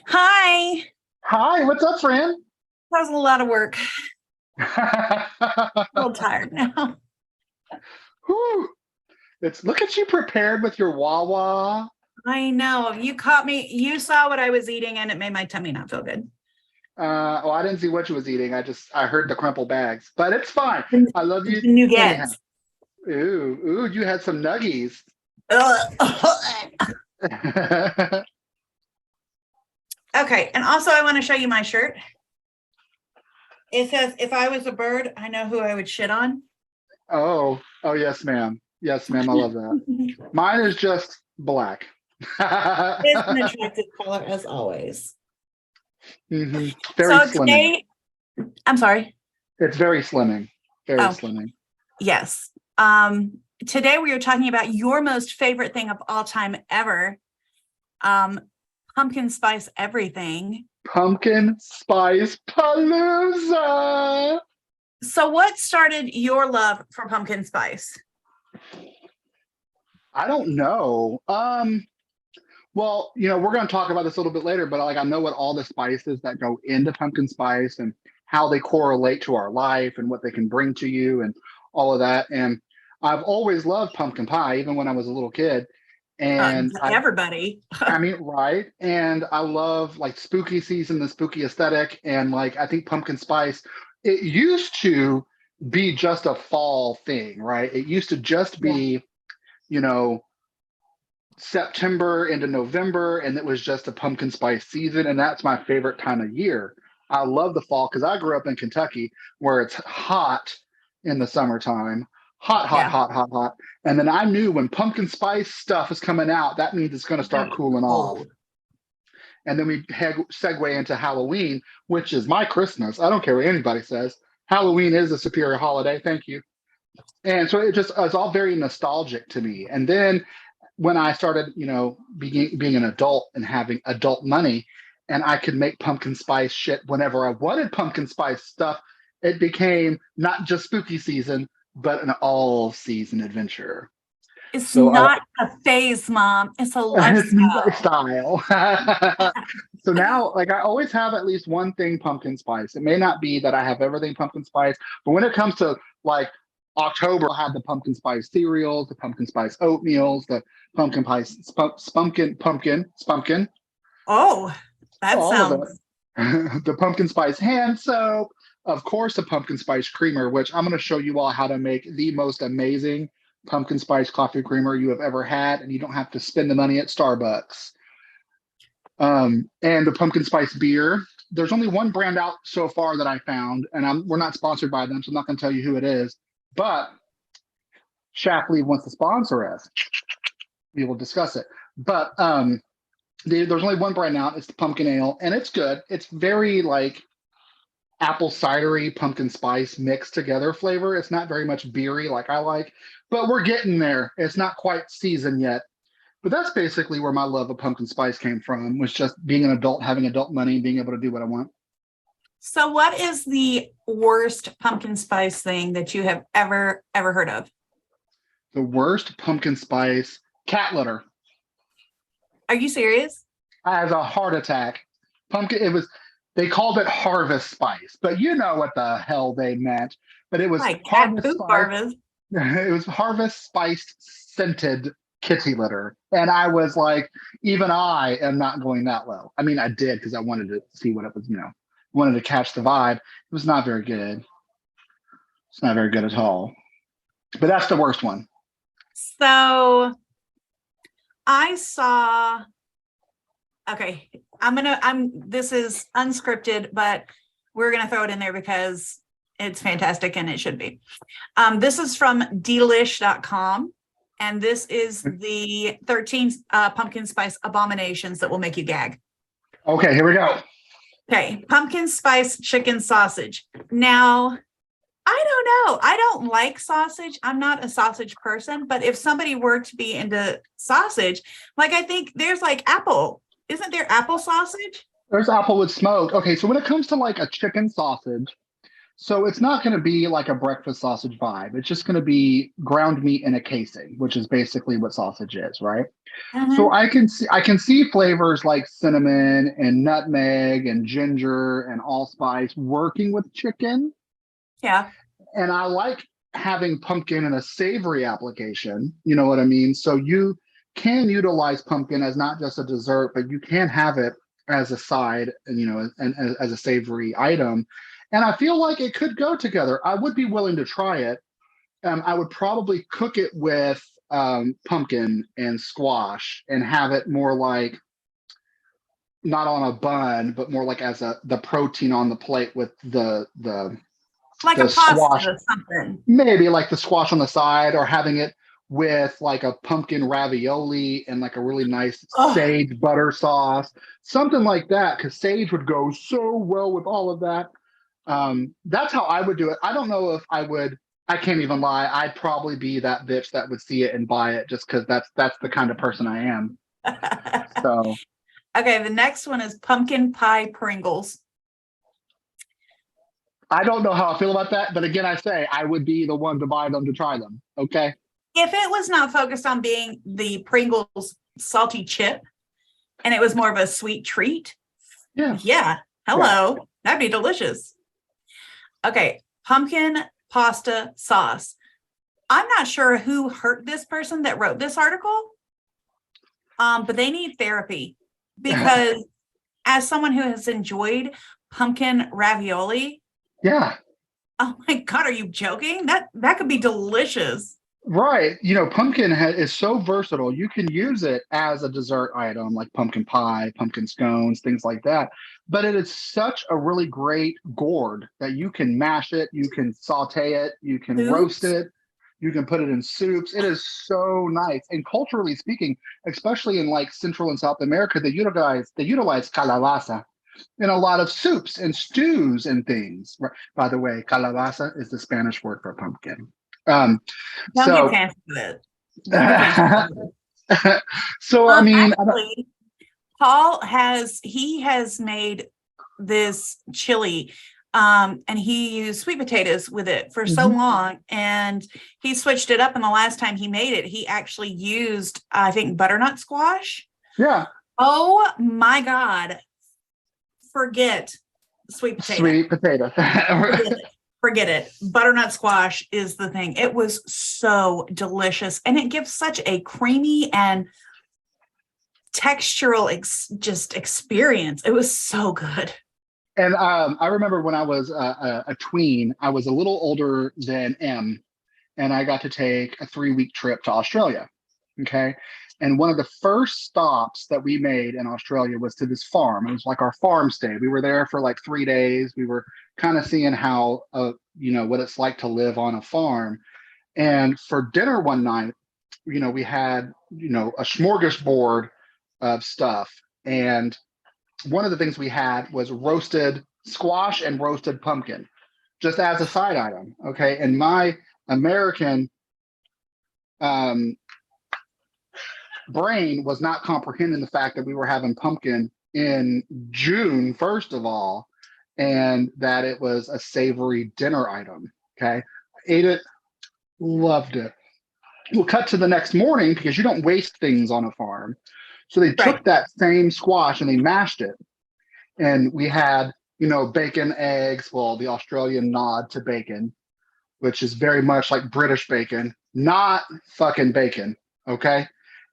Hi. Hi, what's up, friend? That was a lot of work. A little tired now. Whew. It's look at you prepared with your Wawa. I know. You caught me. You saw what I was eating and it made my tummy not feel good. Well, I didn't see what you was eating. I heard the crumple bags, but it's fine. The I love you anyhow. Nuggets. Ooh, you had some nuggies. Ugh. Okay. And also, I want to show you my shirt. It says, if I was a bird, I know who I would shit on. Oh, yes, ma'am. Yes, ma'am. I love that. Mine is just black. It's an attractive color as always. Very So slimming. today, I'm sorry. It's very slimming. Very Oh, slimming. yes. Today we are talking about your most favorite thing of all time ever. Pumpkin spice everything. Pumpkin spice palooza. So what started your love for pumpkin spice? I don't know. Well, we're going to talk about this a little bit later, but like I know what all the spices that go into pumpkin spice and how they correlate to our life and what they can bring to you and all of that. And I've always loved pumpkin pie, even when I was a little kid. And Everybody. I mean, right. And I love like spooky season, the spooky aesthetic. And like, I think pumpkin spice, it used to be just a fall thing, right? It used to just Yeah. be, you know, September into November, and it was just a pumpkin spice season. And that's my favorite time of year. I love the fall because I grew up in Kentucky where it's hot in the summertime. Hot, hot, Yeah. hot, hot, hot. And then I knew when pumpkin spice stuff is coming out, that means it's going to start cooling off. Oh. And then we segue into Halloween, which is my Christmas. I don't care what anybody says. Halloween is a superior holiday. Thank you. And so it's all very nostalgic to me. And then when I started, being an adult and having adult money, and I could make pumpkin spice shit whenever I wanted pumpkin spice stuff, it became not just spooky season, but an all season adventure. It's So not a phase, Mom. It's a lifestyle. style. So now, like, I always have at least one thing pumpkin spice. It may not be that I have everything pumpkin spice, but when it comes to like October, I'll have the pumpkin spice cereals, the pumpkin spice oatmeals, the pumpkin spice spunkin, Oh, that all of sounds. it. The pumpkin spice hand soap, of course, the pumpkin spice creamer, which I'm going to show you all how to make the most amazing pumpkin spice coffee creamer you have ever had, and you don't have to spend the money at Starbucks. And the pumpkin spice beer. There's only one brand out so far that I found, and we're not sponsored by them, so I'm not going to tell you who it is. But Shapley wants to sponsor us. We will discuss it. But there's only one brand out. It's the pumpkin ale, and it's good. It's very like apple cidery pumpkin spice mixed together flavor. It's not very much beery like I like, but we're getting there. It's not quite seasoned yet. But that's basically where my love of pumpkin spice came from, was just being an adult, having adult money, being able to do what I want. So what is the worst pumpkin spice thing that you have ever heard of? The worst pumpkin spice cat litter. Are you serious? I had a heart attack. Pumpkin, they called it harvest spice, but you know what the hell they meant. But it was Like cat harvest poop spice. harvest. It was harvest spiced scented kitty litter. And I was like, even I am not going that low. I mean, I did because I wanted to see what it was, wanted to catch the vibe. It was not very good. It's not very good at all. But that's the worst one. So I saw, okay, this is unscripted, but we're going to throw it in there because it's fantastic and it should be. This is from delish.com. And this is the 13 pumpkin spice abominations that will make you gag. Okay, here we go. Okay, pumpkin spice chicken sausage. Now, I don't know. I don't like sausage. I'm not a sausage person, but if somebody were to be into sausage, like I think there's like apple. Isn't there apple sausage? There's apple with smoke. Okay, so when it comes to like a chicken sausage, So it's not going to be like a breakfast sausage vibe. It's just going to be ground meat in a casing, which is basically what sausage is, right? So Mhm. I can see flavors like cinnamon and nutmeg and ginger and allspice working with chicken, Yeah. and I like having pumpkin in a savory application. You know what I mean? So you can utilize pumpkin as not just a dessert, but you can have it as a side, and and as a savory item. And I feel like it could go together. I would be willing to try it. I would probably cook it with pumpkin and squash and have it more like not on a bun, but more like as the protein on the plate with Like a the pasta squash, or something. maybe like the squash on the side, or having it with like a pumpkin ravioli and like a really nice Oh, sage butter sauce, something like that, because sage would go so well with all of that. That's how I would do it. I don't know if I would. I can't even lie. I'd probably be that bitch that would see it and buy it just because that's the kind of person I am. So okay, the next one is pumpkin pie Pringles. I don't know how I feel about that, but again, I say I would be the one to buy them to try them. Okay. If it was not focused on being the Pringles salty chip and it was more of a sweet treat, Yeah. yeah, Yeah. hello, that'd be delicious. Okay, pumpkin pasta sauce. I'm not sure who hurt this person that wrote this article, but they need therapy because as someone who has enjoyed pumpkin ravioli, Yeah. oh my God, are you joking? That could be delicious. Right. Is so versatile. You can use it as a dessert item like pumpkin pie, pumpkin scones, things like that. But it is such a really great gourd that you can mash it, you can saute it, you can roast Oops. it, you can put it in soups. It is so nice. And culturally speaking, especially in like Central and South America, they utilize calabaza in a lot of soups and stews and things. Right. By the way, calabaza is the Spanish word for pumpkin. Um, Don't get so fancy with it. Don't get fancy with it. so I mean, Actually, he has made this chili, and he used sweet potatoes with it for so mhm, long, and he switched it up. And the last time he made it, he actually used, I think, butternut squash. yeah, Oh my God. Forget sweet potato. sweet potato. Forget it. Forget it. Butternut squash is the thing. It was so delicious. And it gives such a creamy and textural just experience. It was so good. And I remember when I was a tween, I was a little older than M, and I got to take a 3-week trip to Australia. Okay. And one of the first stops that we made in Australia was to this farm. It was like our farm stay. We were there for like 3 days. We were kind of seeing how, what it's like to live on a farm. And for dinner one night, we had, a smorgasbord of stuff. And one of the things we had was roasted squash and roasted pumpkin, just as a side item. Okay. And my American um, brain was not comprehending the fact that we were having pumpkin in June, first of all, and that it was a savory dinner item. Okay. Ate it, loved it. We'll cut to the next morning because you don't waste things on a farm. So they Right. took that same squash and they mashed it. And we had, bacon, eggs, well, the Australian nod to bacon, which is very much like British bacon, not fucking bacon. Okay.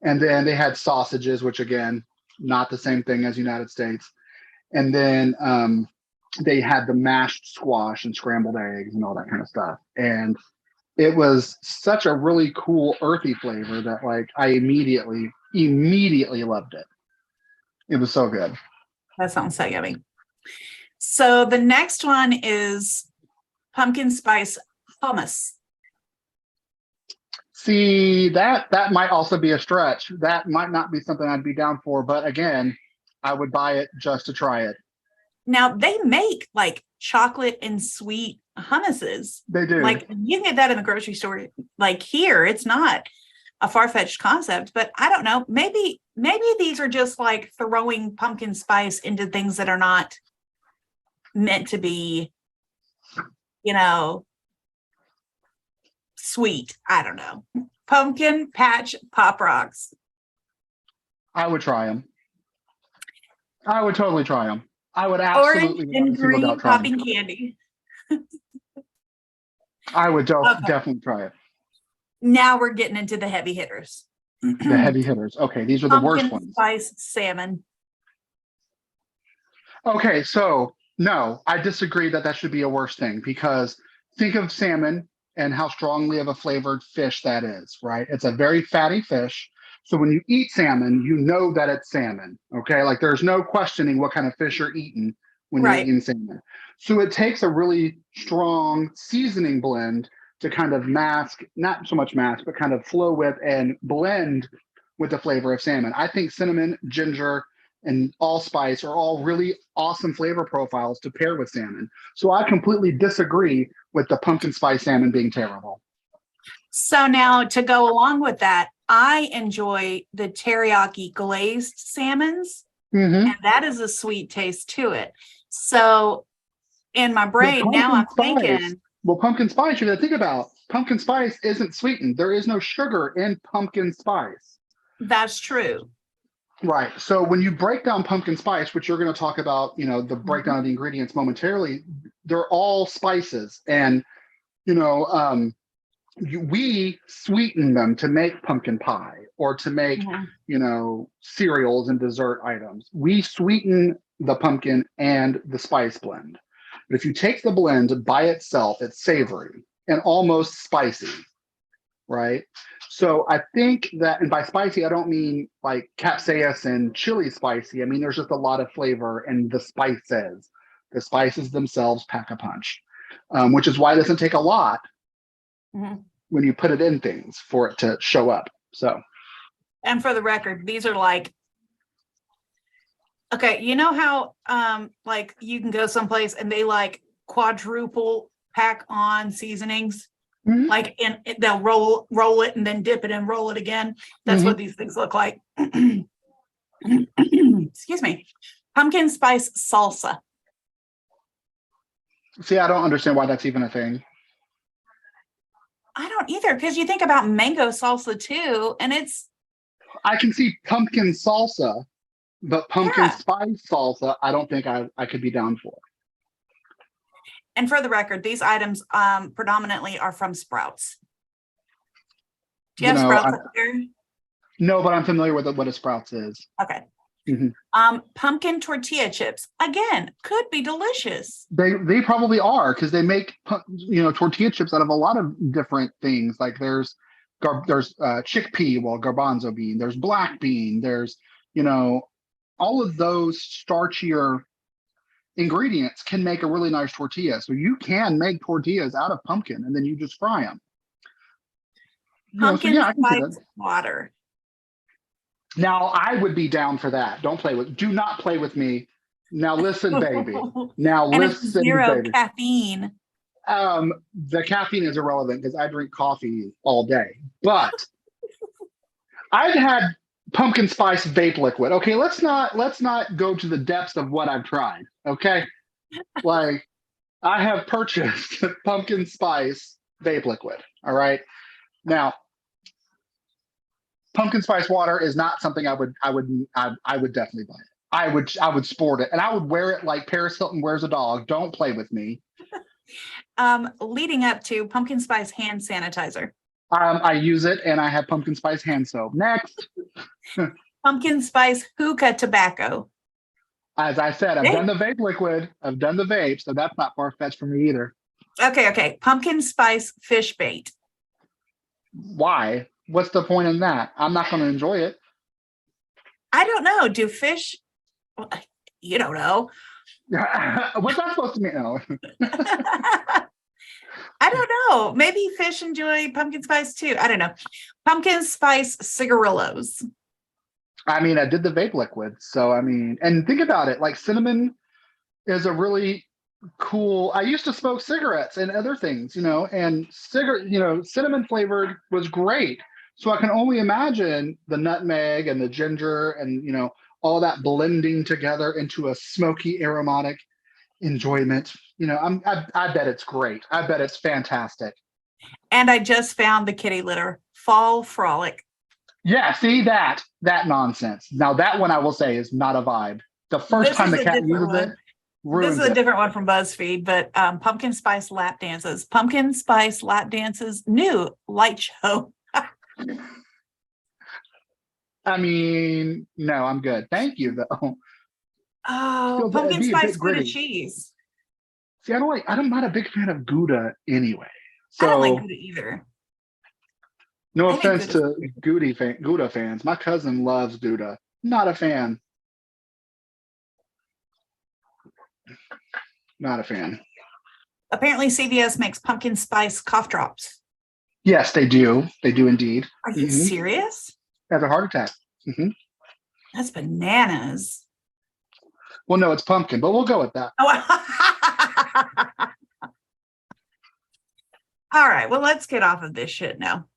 And then they had sausages, which again, not the same thing as United States. And then they had the mashed squash and scrambled eggs and all that kind of stuff. And it was such a really cool earthy flavor that like I immediately loved it. It was so good. That sounds so yummy. So the next one is pumpkin spice hummus. See, that might also be a stretch. That might not be something I'd be down for, but again, I would buy it just to try it. Now they make like chocolate and sweet hummuses. They do. Like you can get that in the grocery store. Like here, it's not a far-fetched concept, but I don't know. Maybe these are just like throwing pumpkin spice into things that are not meant to be, you know, sweet. I don't know. Pumpkin patch pop rocks. I would try them. I would totally try them. I would Orange absolutely, without and a single doubt, green try them. popping candy. I would Okay. definitely try it. Now we're getting into the heavy hitters. The heavy hitters. Okay, these are the worst Pumpkin ones. spice salmon. Okay, so no, I disagree that should be a worse thing, because think of salmon and how strongly of a flavored fish that is, right? It's a very fatty fish. So when you eat salmon, you know that it's salmon. Okay, like there's no questioning what kind of fish you're eating when you're Right. eating salmon. So it takes a really strong seasoning blend to kind of mask, not so much mask, but kind of flow with and blend with the flavor of salmon. I think cinnamon, ginger, and allspice are all really awesome flavor profiles to pair with salmon. So I completely disagree with the pumpkin spice salmon being terrible. So now to go along with that, I enjoy the teriyaki glazed salmons, Mm-hmm. and that is a sweet taste to it. So in my brain, now I'm thinking. Well, pumpkin spice, you got to think about pumpkin spice isn't sweetened. There is no sugar in pumpkin spice. That's true. Right. So when you break down pumpkin spice, which you're going to talk about, the breakdown of the ingredients momentarily, they're all spices. And, we sweeten them to make pumpkin pie or to make, cereals and dessert items. We sweeten the pumpkin and the spice blend. But if you take the blend by itself, it's savory and almost spicy, right? So I think that, and by spicy, I don't mean like capsaicin chili spicy. I mean, there's just a lot of flavor and the spices themselves pack a punch, which is why it doesn't take a lot when you put it in things for it to show up. So. And for the record, these are like, okay, you know how like you can go someplace and they like quadruple pack on seasonings? Mm-hmm. Like they'll roll it and then dip it and roll it again. That's what these things look like. Excuse me. Pumpkin spice salsa. See, I don't understand why that's even a thing. I don't either, because you think about mango salsa too, and I can see pumpkin salsa, but pumpkin spice salsa, I don't think I could be down for. And for the record, these items predominantly are from Sprouts. Do you have Sprouts up there? No, but I'm familiar with what a Sprouts is. Okay. Pumpkin tortilla chips, again, could be delicious. They probably are, because they make tortilla chips out of a lot of different things. Like there's chickpea, garbanzo bean. There's black bean. There's all of those starchier ingredients can make a really nice tortilla. So you can make tortillas out of pumpkin and then you just fry them. Pumpkin spice water. Now I would be down for that. Do not play with me. Now listen, baby. Now and listen, it's zero baby. caffeine. The caffeine is irrelevant because I drink coffee all day. But I've had pumpkin spice vape liquid. Okay, let's not go to the depths of what I've tried. Okay, like I have purchased pumpkin spice vape liquid. All right, now pumpkin spice water is not something I would definitely buy it. I would sport it and I would wear it like Paris Hilton wears a dog. Don't play with me. Leading up to pumpkin spice hand sanitizer. I use it and I have pumpkin spice hand soap. Next. Pumpkin spice hookah tobacco. As I said, I've done the vape liquid. I've done the vape, so that's not far-fetched for me either. Okay. Pumpkin spice fish bait. Why? What's the point in that? I'm not going to enjoy it. I don't know. Do fish? You don't know. What's that supposed to mean? No. I don't know. Maybe fish enjoy pumpkin spice too. I don't know. Pumpkin spice cigarillos. I mean, I did the vape liquid. So, I mean, and think about it. Like cinnamon is a really cool. I used to smoke cigarettes and other things, and cinnamon flavored was great. So I can only imagine the nutmeg and the ginger and, all that blending together into a smoky aromatic, enjoyment. I bet it's great. I bet it's fantastic. And I just found the kitty litter fall frolic. Yeah, see that nonsense. Now that one I will say is not a vibe. The first This time is the a cat different uses it, one. This is ruins a it. different one from BuzzFeed, but pumpkin spice lap dances. Pumpkin spice lap dances, new light show. I mean, no, I'm good. Thank you though. Oh, Feels like it'd pumpkin be a spice bit Gouda gritty. cheese. See, I'm not a big fan of Gouda anyway. I don't like So Gouda either. no I think offense Gouda's to Gouda fans. My cousin loves Gouda. Not a fan. Not a fan. apparently CVS makes pumpkin spice cough drops. Yes, they do. They do indeed. Are you serious? Has a heart attack. That's bananas. Well, no, it's pumpkin, but we'll go with that. Oh. All right. Well, let's get off of this shit now.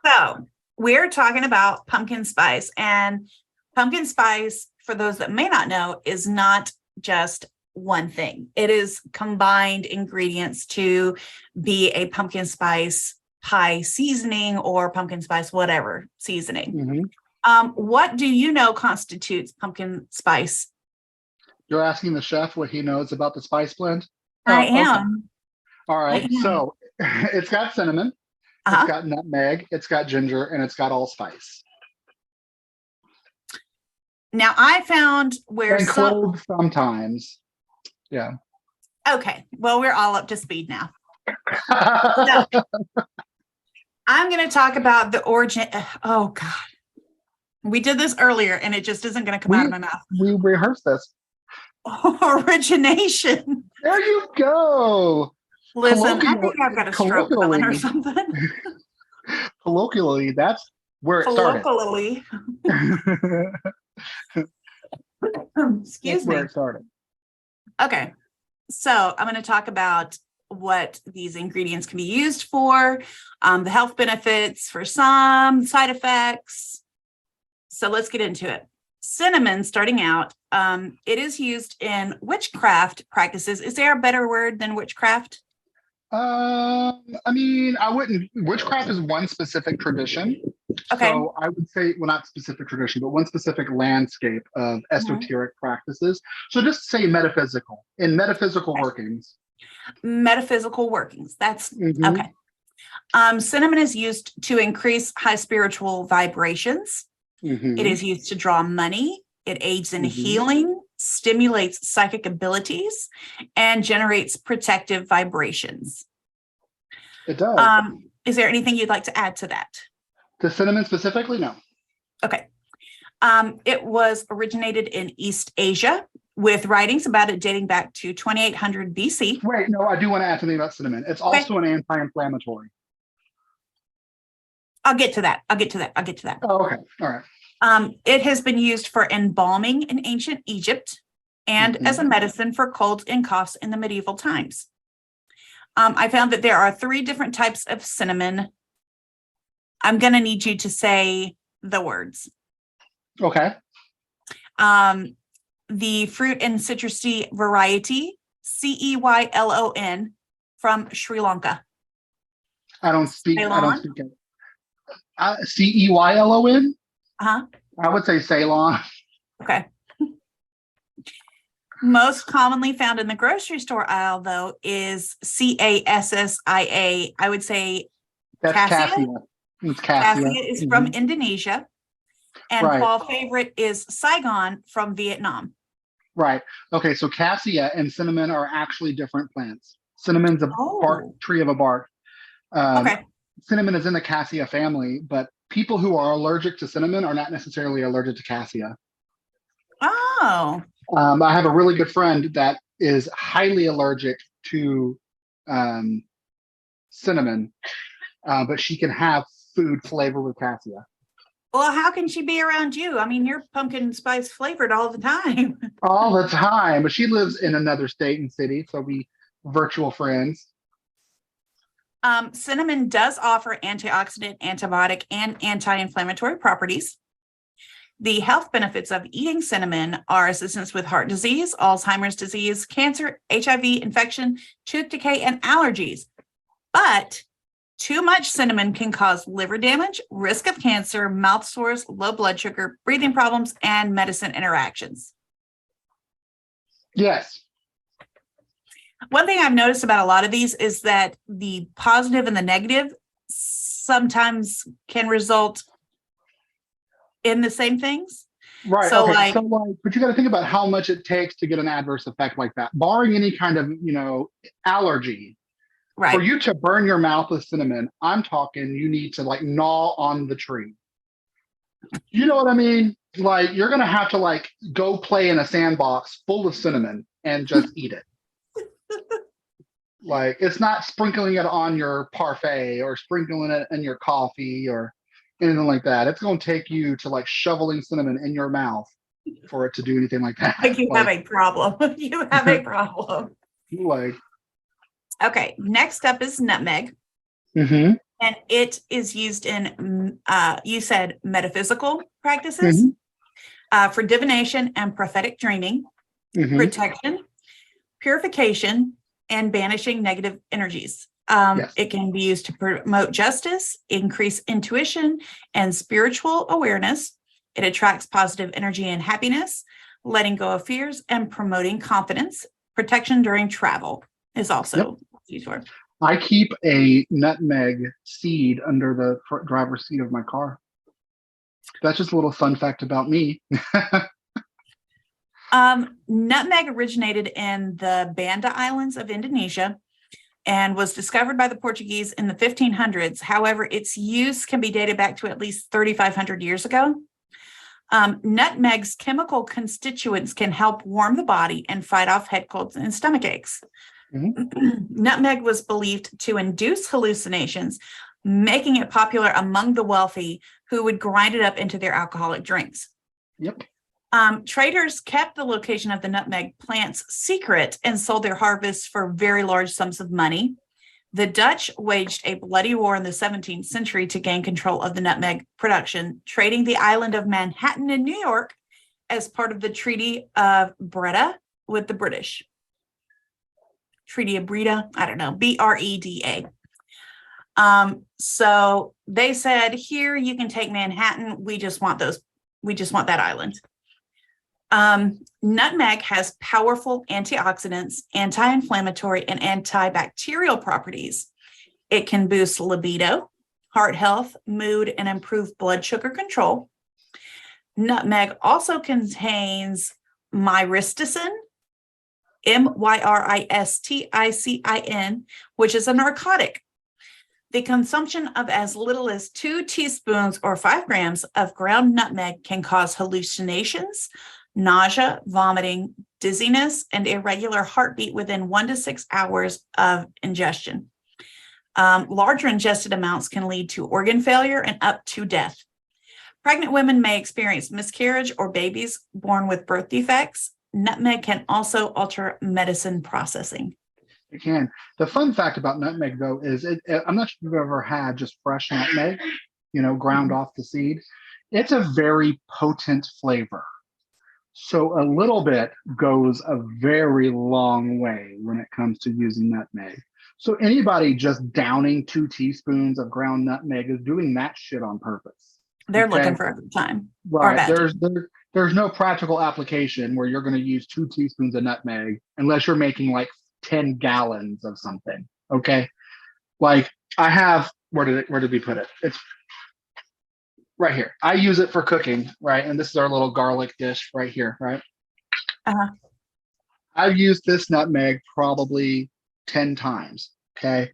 So we're talking about pumpkin spice, and pumpkin spice, for those that may not know, is not just one thing. It is combined ingredients to be a pumpkin spice pie seasoning or pumpkin spice whatever seasoning. What do you know constitutes pumpkin spice? You're asking the chef what he knows about the spice blend? I Okay. am. All right. So it's got cinnamon, it's got nutmeg, it's got ginger, and it's got allspice. Now I found where and cloves sometimes. Yeah. Okay. Well, we're all up to speed now. So, I'm going to talk about the origin. Oh God. We did this earlier and it just isn't going to come out of my mouth. We rehearsed this. Origination. There you go. Listen, I think I've got a stroke coming or something. Colloquially, that's where it started. Colloquially. Excuse me. Where it started. Okay. So I'm going to talk about what these ingredients can be used for, the health benefits for some, side effects. So let's get into it. Cinnamon, starting out, it is used in witchcraft practices. Is there a better word than witchcraft? I mean, I wouldn't. Witchcraft is one specific tradition. Okay. So I would say, well, not specific tradition, but one specific landscape of esoteric practices. So just say metaphysical, in metaphysical workings. Metaphysical workings. That's okay. Cinnamon is used to increase high spiritual vibrations. It is used to draw money. It aids in healing, stimulates psychic abilities, and generates protective vibrations. It does. Is there anything you'd like to add to that? The cinnamon specifically? No. Okay. It was originated in East Asia with writings about it dating back to 2800 BC. Wait, no, I do want to add something about cinnamon. It's also an anti-inflammatory. I'll get to that. Oh, okay. All right. It has been used for embalming in ancient Egypt and as a medicine for colds and coughs in the medieval times. I found that there are 3 different types of cinnamon. I'm going to need you to say the words. Okay. The fruit and citrusy variety, Ceylon, from Sri Lanka. I don't speak it. Ceylon? I would say Ceylon. Okay. Most commonly found in the grocery store aisle, though, is Cassia. I would say that's cassia. It's cassia. Cassia is from Indonesia. And fall favorite is Saigon from Vietnam. Right. Okay. So cassia and cinnamon are actually different plants. Cinnamon's a bark, tree of a bark. Cinnamon is in the cassia family, but people who are allergic to cinnamon are not necessarily allergic to cassia. Oh. I have a really good friend that is highly allergic to cinnamon, but she can have food flavored with cassia. Well, how can she be around you? I mean, you're pumpkin spice flavored all the time. All the time. But she lives in another state and city, so we virtual friends. Cinnamon does offer antioxidant, antibiotic, and anti-inflammatory properties. The health benefits of eating cinnamon are assistance with heart disease, Alzheimer's disease, cancer, HIV infection, tooth decay, and allergies. But too much cinnamon can cause liver damage, risk of cancer, mouth sores, low blood sugar, breathing problems, and medicine interactions. Yes. One thing I've noticed about a lot of these is that the positive and the negative sometimes can result in the same things. Right. So, okay. But you got to think about how much it takes to get an adverse effect like that. Barring any kind of, allergy, right. for you to burn your mouth with cinnamon, I'm talking you need to like gnaw on the tree. You know what I mean? Like you're gonna have to like go play in a sandbox full of cinnamon and just eat it. Like it's not sprinkling it on your parfait or sprinkling it in your coffee or anything like that. It's going to take you to like shoveling cinnamon in your mouth for it to do anything like that. Like you have a problem. You have a problem. Like, okay. Next up is nutmeg. mm-hmm. And it is used in, you said metaphysical practices, for divination and prophetic dreaming, protection, purification, and banishing negative energies. Yes. It can be used to promote justice, increase intuition and spiritual awareness. It attracts positive energy and happiness, letting go of fears, and promoting confidence. Protection during travel is also used for. I keep a nutmeg seed under the driver's seat of my car. That's just a little fun fact about me. Nutmeg originated in the Banda Islands of Indonesia and was discovered by the Portuguese in the 1500s. However, its use can be dated back to at least 3,500 years ago. Nutmeg's chemical constituents can help warm the body and fight off head colds and stomach aches. Nutmeg was believed to induce hallucinations, making it popular among the wealthy who would grind it up into their alcoholic drinks. Yep. Traders kept the location of the nutmeg plants secret and sold their harvests for very large sums of money. The Dutch waged a bloody war in the 17th century to gain control of the nutmeg production, trading the island of Manhattan in New York as part of the Treaty of Breda with the British. Treaty of Breda, I don't know, Breda. So they said, here you can take Manhattan. We just want that island. Nutmeg has powerful antioxidants, anti-inflammatory, and antibacterial properties. It can boost libido, heart health, mood, and improve blood sugar control. Nutmeg also contains myristicin, myristicin, which is a narcotic. The consumption of as little as 2 teaspoons or 5 grams of ground nutmeg can cause hallucinations, nausea, vomiting, dizziness, and irregular heartbeat within 1 to 6 hours of ingestion. Larger ingested amounts can lead to organ failure and up to death. Pregnant women may experience miscarriage or babies born with birth defects. Nutmeg can also alter medicine processing. It can. The fun fact about nutmeg, though, is I'm not sure if you've ever had just fresh nutmeg, ground off the seed. It's a very potent flavor. So a little bit goes a very long way when it comes to using nutmeg. So anybody just downing 2 teaspoons of ground nutmeg is doing that shit on purpose. They're looking for a good time. Right. There's no practical application where you're going to use 2 teaspoons of nutmeg unless you're making like 10 gallons of something. Okay. Like I have, where did we put it? It's right here. I use it for cooking, right? And this is our little garlic dish right here, right? I've used this nutmeg probably 10 times. Okay.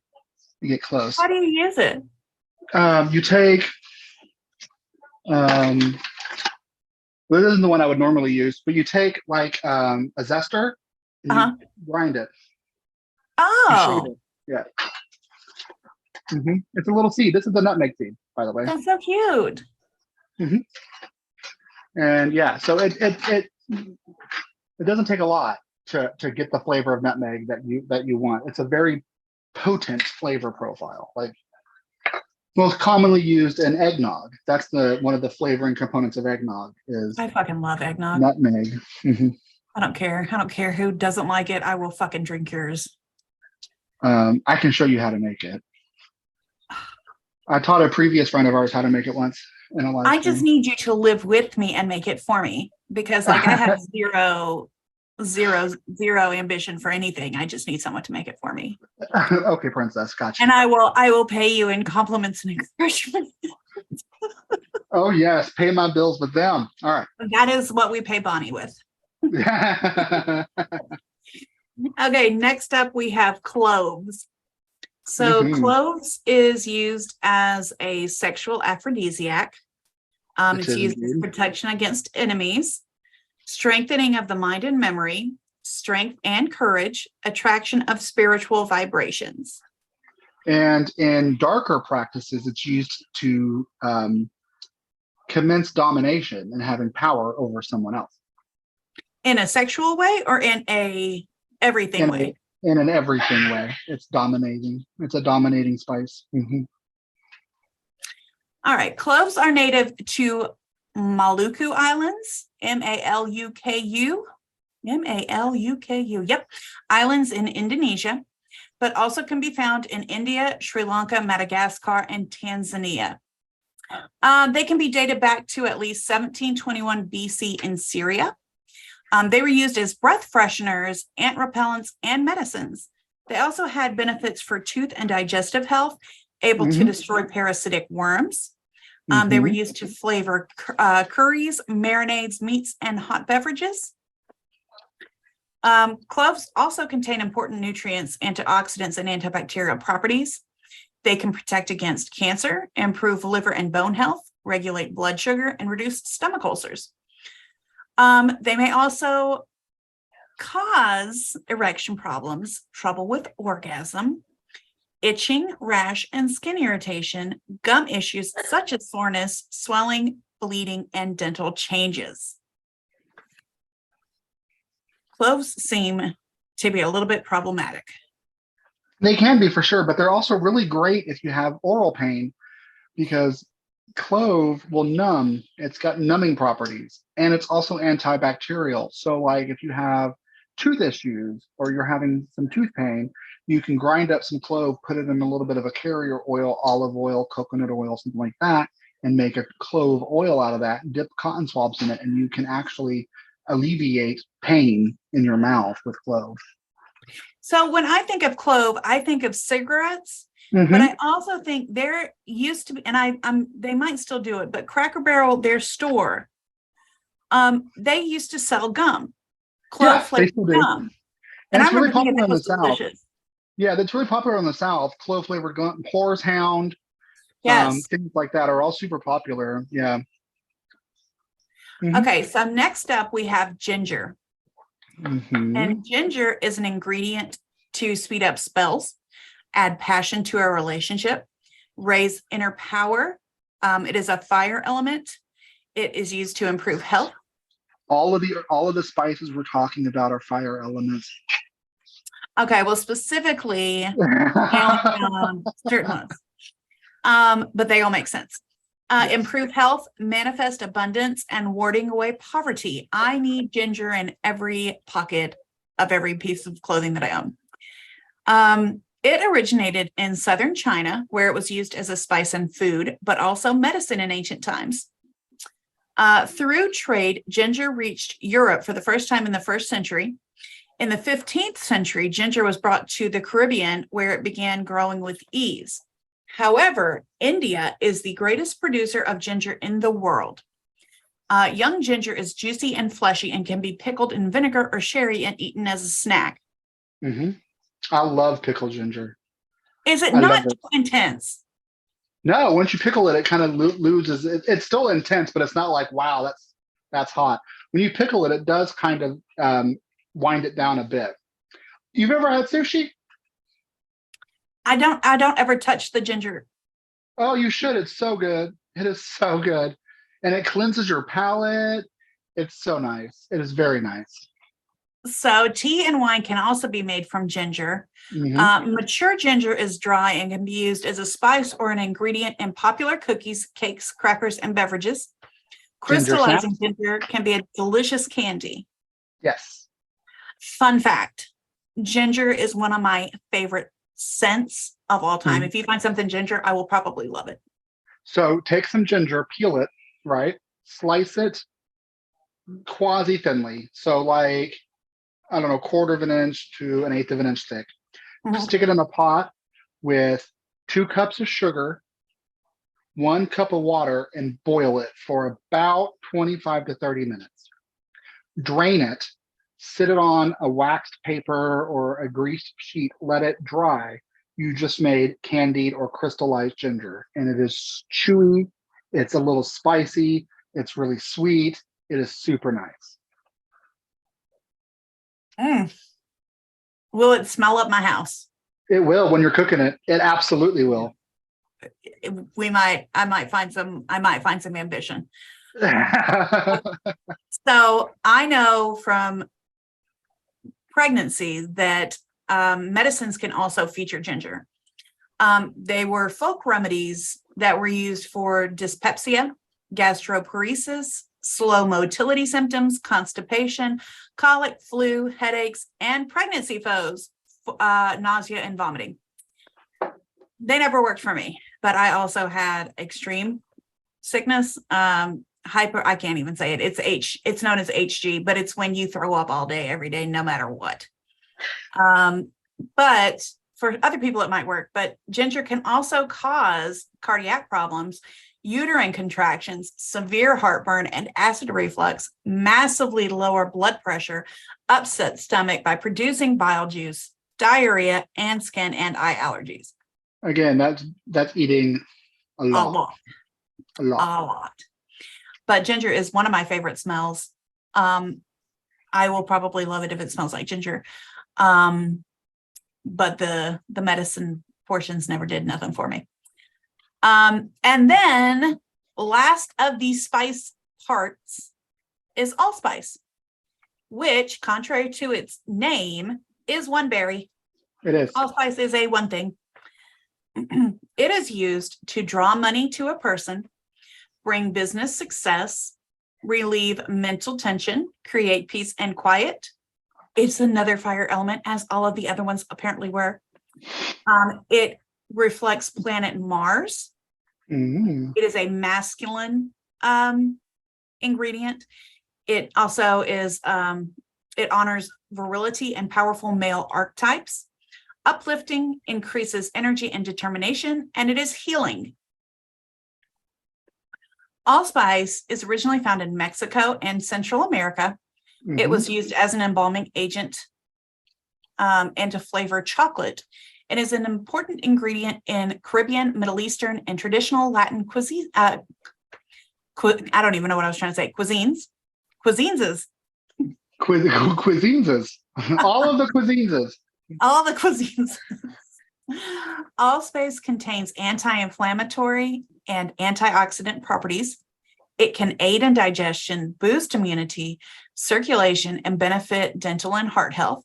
You get close. How do you use it? You take, well, this isn't the one I would normally use, but you take like a zester and you grind it. Oh. Yeah. It's a little seed. This is the nutmeg seed, by the way. That's so cute. And yeah, so it doesn't take a lot to get the flavor of nutmeg that you want. It's a very potent flavor profile. Like Most commonly used in eggnog. That's the one of the flavoring components of eggnog is I fucking love eggnog. nutmeg. Mhm. I don't care. I don't care who doesn't like it. I will fucking drink yours. I can show you how to make it. I taught a previous friend of ours how to make it once in a live I just stream. need you to live with me and make it for me because like I have zero ambition for anything. I just need someone to make it for me. Okay, princess, gotcha. And I will pay you in compliments and encouragement. Oh yes, pay my bills with them. All right. That is what we pay Bonnie with. Okay, next up we have cloves. So Mhm. cloves is used as a sexual aphrodisiac. It It's is used as indeed. protection against enemies, strengthening of the mind and memory, strength and courage, attraction of spiritual vibrations. And in darker practices, it's used to commence domination and having power over someone else In a sexual way or in a everything in way? in an everything way. It's dominating. It's a dominating spice. Mhm. All right. Cloves are native to Maluku Islands, Maluku, Maluku. Yep. Islands in Indonesia, but also can be found in India, Sri Lanka, Madagascar, and Tanzania. They can be dated back to at least 1721 BC in Syria. They were used as breath fresheners, ant repellents, and medicines. They also had benefits for tooth and digestive health, able to Mhm. destroy parasitic worms. They were Mhm. used to flavor curries, marinades, meats, and hot beverages. Cloves also contain important nutrients, antioxidants, and antibacterial properties. They can protect against cancer, improve liver and bone health, regulate blood sugar, and reduce stomach ulcers. They may also cause erection problems, trouble with orgasm, itching, rash, and skin irritation, gum issues such as soreness, swelling, bleeding, and dental changes. Cloves seem to be a little bit problematic. They can be for sure, but they're also really great if you have oral pain because clove will numb. It's got numbing properties and it's also antibacterial. So, like if you have tooth issues or you're having some tooth pain, you can grind up some clove, put it in a little bit of a carrier oil, olive oil, coconut oil, something like that, and make a clove oil out of that, dip cotton swabs in it, and you can actually alleviate pain in your mouth with clove. So when I think of clove, I think of cigarettes, but Mm-hmm. I also think there used to be, and I'm they might still do it, but Cracker Barrel, their store, they used to sell gum, clove Yeah, they flavored still do. gum. And And I it's really remember thinking popular that in the was South. delicious. Yeah, that's really popular in the South. Clove flavored gum, Whore's Hound, Yes. things like that are all super popular. Yeah. Hmm. Okay, so next up we have ginger. Hmm. And ginger is an ingredient to speed up spells, add passion to a relationship, raise inner power. It is a fire element. It is used to improve health. All of the spices we're talking about are fire elements. Okay, well, specifically, nailing down certain ones, but they all make sense. Yes. Improve health, manifest abundance, and warding away poverty. I need ginger in every pocket of every piece of clothing that I own. It originated in southern China, where it was used as a spice in food, but also medicine in ancient times. Through trade, ginger reached Europe for the first time in the 1st century. In the 15th century, ginger was brought to the Caribbean, where it began growing with ease. However, India is the greatest producer of ginger in the world. Young ginger is juicy and fleshy and can be pickled in vinegar or sherry and eaten as a snack. Hmm. I love pickled ginger. Is it I love not it. too intense? No, once you pickle it, it kind of loses. It's still intense, but it's not like wow, that's hot. When you pickle it, it does kind of wind it down a bit. You've ever had sushi? I don't ever touch the ginger. Oh, you should. It's so good. It is so good. And it cleanses your palate. It's so nice. It is very nice. So tea and wine can also be made from ginger. Mhm. Mature ginger is dry and can be used as a spice or an ingredient in popular cookies, cakes, crackers, and beverages. Ginger Crystallizing snaps. ginger can be a delicious candy. Yes. Fun fact, ginger is one of my favorite scents of all time. Mhm. If you find something ginger, I will probably love it. So take some ginger, peel it, right? Slice it quasi thinly. So like, I don't know, quarter of an inch to an eighth of an inch thick. Mhm. Stick it in a pot with 2 cups of sugar, 1 cup of water, and boil it for about 25 to 30 minutes. Drain it, sit it on a waxed paper or a greased sheet, let it dry. You just made candied or crystallized ginger, and it is chewy. It's a little spicy. It's really sweet. It is super nice. Mm. Will it smell up my house? It will when you're cooking it. It absolutely will. I might find some ambition. So I know from pregnancy that medicines can also feature ginger. They were folk remedies that were used for dyspepsia, gastroparesis, slow motility symptoms, constipation, colic, flu, headaches, and pregnancy foes, nausea and vomiting. They never worked for me, but I also had extreme sickness. I can't even say it. It's known as HG, but it's when you throw up all day, every day, no matter what. But for other people, it might work, but ginger can also cause cardiac problems, uterine contractions, severe heartburn, and acid reflux, massively lower blood pressure, upset stomach by producing bile juice, diarrhea, and skin and eye allergies. Again, that's eating a A lot, lot, a a lot. lot. But ginger is one of my favorite smells. I will probably love it if it smells like ginger. But the medicine portions never did nothing for me. And then last of these spice parts is allspice, which, contrary to its name, is one berry. It is. Allspice is a one thing. It is used to draw money to a person, bring business success, relieve mental tension, create peace and quiet. It's another fire element, as all of the other ones apparently were. It reflects planet Mars. Mm. It is a masculine ingredient. It also is, it honors virility and powerful male archetypes. Uplifting, increases energy and determination, and it is healing. Allspice is originally found in Mexico and Central America. Mhm. It was used as an embalming agent and to flavor chocolate. It is an important ingredient in Caribbean, Middle Eastern, and traditional Latin cuisine. I don't even know what I was trying to say. Cuisines. Cuisines. Cuisines. All of the cuisines. All the cuisines. Allspice contains anti-inflammatory and antioxidant properties. It can aid in digestion, boost immunity, circulation, and benefit dental and heart health.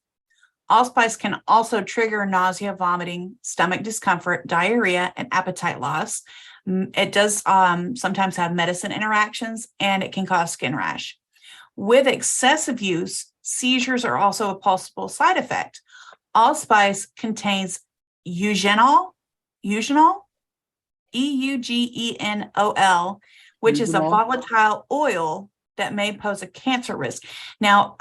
Allspice can also trigger nausea, vomiting, stomach discomfort, diarrhea, and appetite loss. It does sometimes have medicine interactions, and it can cause skin rash. With excessive use, seizures are also a possible side effect. Allspice contains eugenol, EUGENOL, which is a Eugenol. volatile oil that may pose a cancer risk. Now,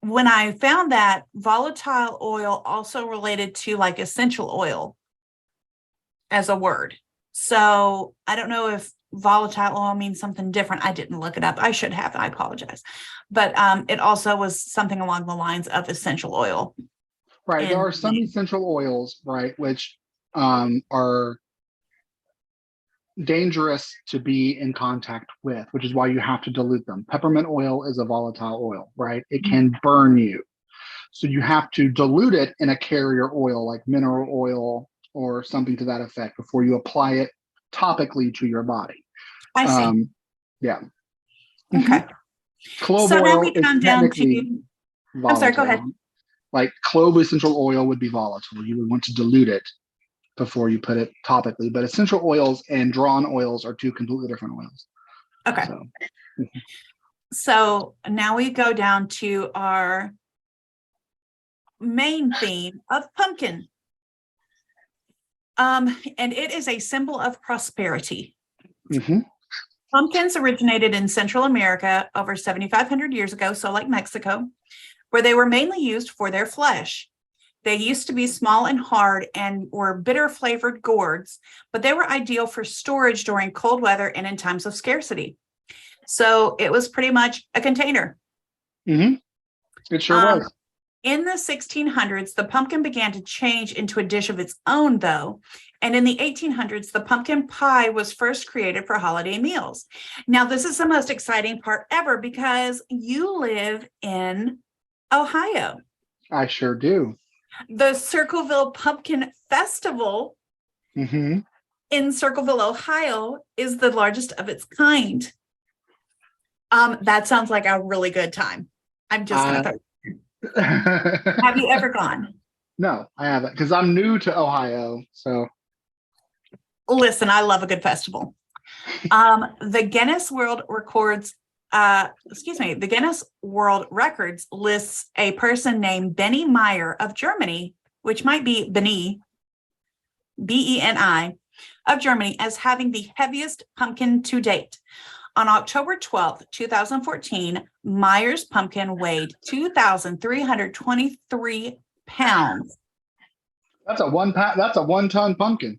when I found that, volatile oil also related to like essential oil as a word. So I don't know if volatile oil means something different. I didn't look it up. I should have. I apologize. But it also was something along the lines of essential oil. Right. There And are some essential oils, right, which are dangerous to be in contact with, which is why you have to dilute them. Peppermint oil is a volatile oil, right? It can burn you. So you have to dilute it in a carrier oil like mineral oil or something to that effect before you apply it topically to your body. I see. Yeah. Okay. Clove So now oil we is come down technically to I'm sorry, go volatile. ahead. Like clove essential oil would be volatile. You would want to dilute it before you put it topically. But essential oils and drawn oils are two completely different oils. Okay. So, So now we go down to our main theme of pumpkin. And it is a symbol of prosperity. mhm. Pumpkins originated in Central America over 7,500 years ago, so like Mexico, where they were mainly used for their flesh. They used to be small and hard and were bitter flavored gourds, but they were ideal for storage during cold weather and in times of scarcity. So it was pretty much a container. It sure was. In the 1600s, the pumpkin began to change into a dish of its own, though. And in the 1800s, the pumpkin pie was first created for holiday meals. Now, this is the most exciting part ever because you live in Ohio. I sure do. The Circleville Pumpkin Festival Mm-hmm. in Circleville, Ohio, is the largest of its kind. That sounds like a really good time. I'm just going to Have you ever gone? No, I haven't because I'm new to Ohio. So Listen, I love a good festival. The Guinness World Records lists a person named Benny Meyer of Germany, which might be Beni, Beni, of Germany, as having the heaviest pumpkin to date. On October 12th, 2014, Meyer's pumpkin weighed 2,323 pounds. that's a 1-ton pumpkin.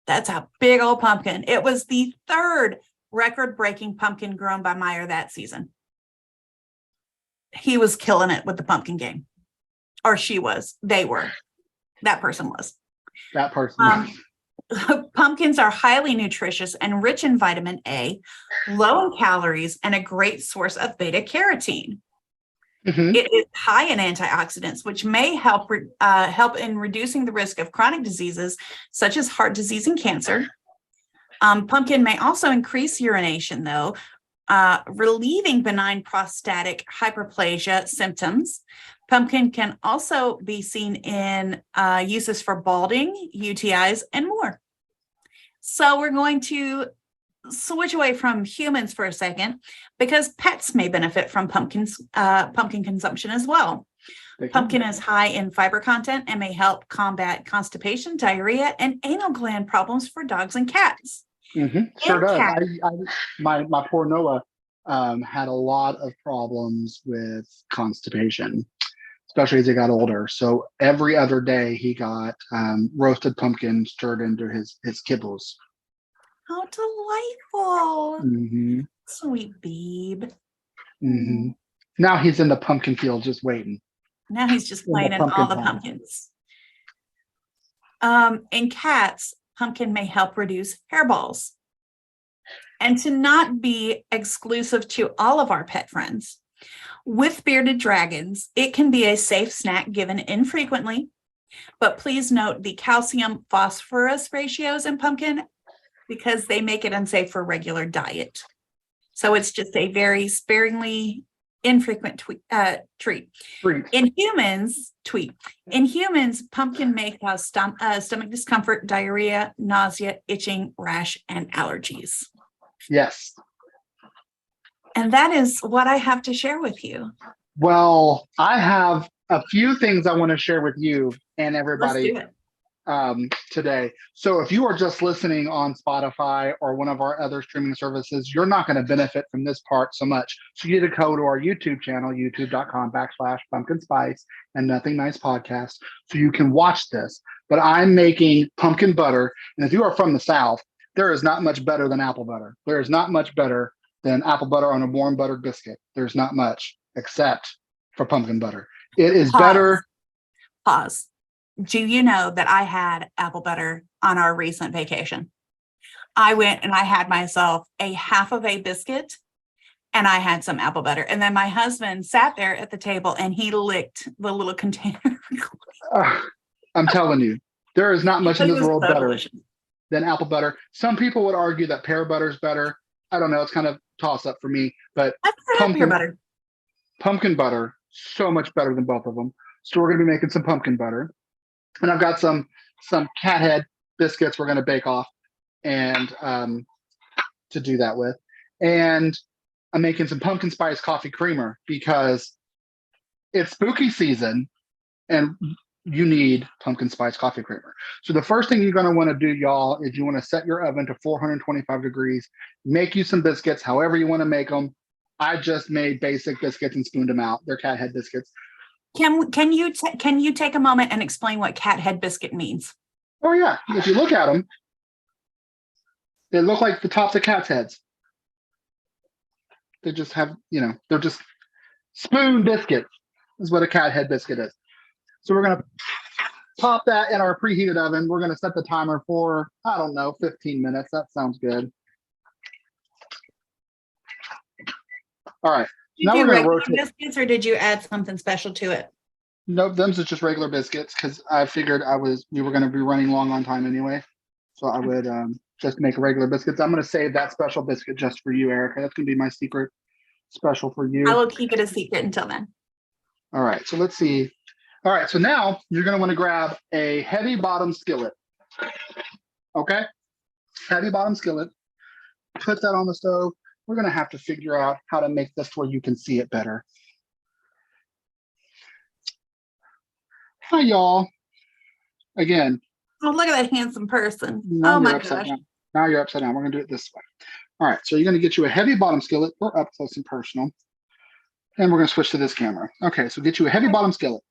That's a big old pumpkin. It was the third record-breaking pumpkin grown by Meyer that season. He was killing it with the pumpkin game. Or she was. They were. That person was. That person. Pumpkins are highly nutritious and rich in vitamin A, low in calories, and a great source of beta carotene. Mm-hmm. It is high in antioxidants, which may help in reducing the risk of chronic diseases such as heart disease and cancer. Pumpkin may also increase urination, though, relieving benign prostatic hyperplasia symptoms. Pumpkin can also be seen in uses for balding, UTIs, and more. So we're going to switch away from humans for a second because pets may benefit from pumpkin consumption as well. Pumpkin is high in fiber content and may help combat constipation, diarrhea, and anal gland problems for dogs and cats. Mm-hmm. Sure does. My poor Noah had a lot of problems with constipation, especially as he got older. So every other day he got roasted pumpkin stirred into his kibbles. How delightful. Mm-hmm. Sweet babe. Mm-hmm. Now he's in the pumpkin field just waiting. Now he's just playing in all the pumpkins. In cats, pumpkin may help reduce hairballs. And to not be exclusive to all of our pet friends, with bearded dragons, it can be a safe snack given infrequently, but please note the calcium phosphorus ratios in pumpkin because they make it unsafe for regular diet. So it's just a very sparingly infrequent treat. In humans, pumpkin may cause stomach discomfort, diarrhea, nausea, itching, rash, and allergies. Yes. And that is what I have to share with you. Well, I have a few things I want to share with you and everybody today. So if you are just listening on Spotify or one of our other streaming services, you're not going to benefit from this part so much. So you need to go to our YouTube channel, youtube.com/pumpkin spice and Nothing Nice podcast, so you can watch this. But I'm making pumpkin butter. And if you are from the South, there is not much better than apple butter. There is not much better than apple butter on a warm buttered biscuit. There's not much except for pumpkin butter. It is better. Pause. Do you know that I had apple butter on our recent vacation? I went and I had myself a half of a biscuit and I had some apple butter. And then my husband sat there at the table and he licked the little container. I'm telling you, there is not much in this world better delicious than apple butter. Some people would argue that pear butter is better. I don't know. It's kind of toss up for me, but pumpkin butter, So much better than both of them. So we're gonna be making some pumpkin butter. And I've got some cat head biscuits we're gonna bake off and to do that with. And I'm making some pumpkin spice coffee creamer because it's spooky season and you need pumpkin spice coffee creamer. So the first thing you're going to want to do, y'all, is you want to set your oven to 425 degrees, make you some biscuits, however you want to make them. I just made basic biscuits and spooned them out. They're cat head biscuits. Can you take a moment and explain what cat head biscuit means? Oh yeah, if you look at them, they look like the tops of cats' heads. They just have, they're just spoon biscuits is what a cat head biscuit is. So we're going to pop that in our preheated oven. We're going to set the timer for, I don't know, 15 minutes. That sounds good. All right. Did now you we're going to regular rotate. biscuits or did you add something special to it? Nope, them's just regular biscuits because I figured we were going to be running long on time anyway. So I would just make regular biscuits. I'm going to save that special biscuit just for you, Erica. That's going to be my secret special for you. I will keep it a secret until then. All right, so let's see. All right, so now you're going to want to grab a heavy bottom skillet. Okay, heavy bottom skillet. Put that on the stove. We're going to have to figure out how to make this where you can see it better. Hi, y'all. Again. Oh, look at that handsome person. Now oh my upside gosh. down. Now you're upside down. We're going to do it this way. All right, so you're going to get you a heavy bottom skillet. We're up close and personal. And we're going to switch to this camera. Okay, so get you a heavy bottom skillet.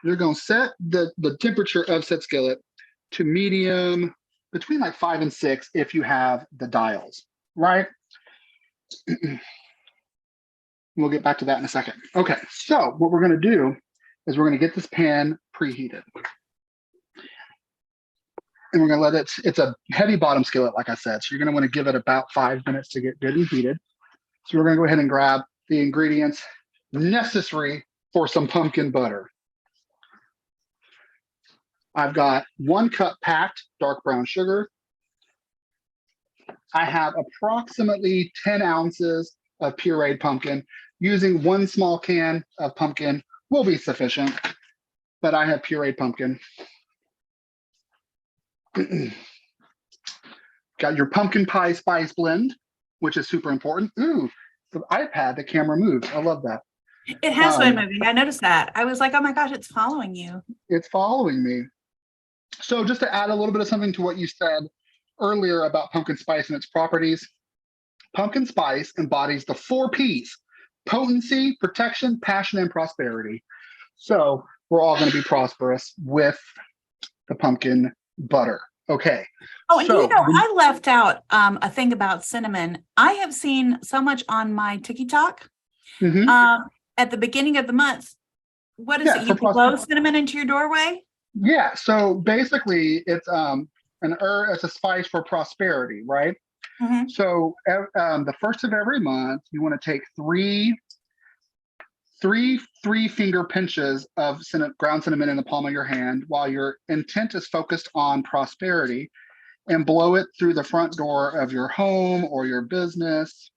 You're going to set the temperature of said skillet to medium, between like 5 and 6 if you have the dials, right? We'll get back to that in a second. Okay, so what we're going to do is we're going to get this pan preheated. And we're going to let it's a heavy bottom skillet, like I said. So you're going to want to give it about 5 minutes to get good and heated. So we're going to go ahead and grab the ingredients necessary for some pumpkin butter. I've got 1 cup packed dark brown sugar. I have approximately 10 ounces of pureed pumpkin. Using 1 small can of pumpkin will be sufficient, but I have pureed pumpkin. Got your pumpkin pie spice blend, which is super important. Ooh, the iPad, the camera moves. I love that. It has been moving. I noticed that. I was like, oh my gosh, it's following you. It's following me. So just to add a little bit of something to what you said earlier about pumpkin spice and its properties, pumpkin spice embodies the 4 P's: potency, protection, passion, and prosperity. So we're all going to be prosperous with the pumpkin butter. Okay. Oh, and I left out a thing about cinnamon. I have seen so much on my TikTok at the beginning of the month. What is it? You blow cinnamon into your doorway? Yeah. So basically, it's it's a spice for prosperity, right? Mm-hmm. So the first of every month, you want to take three finger pinches of ground cinnamon in the palm of your hand while your intent is focused on prosperity, and blow it through the front door of your home or your business,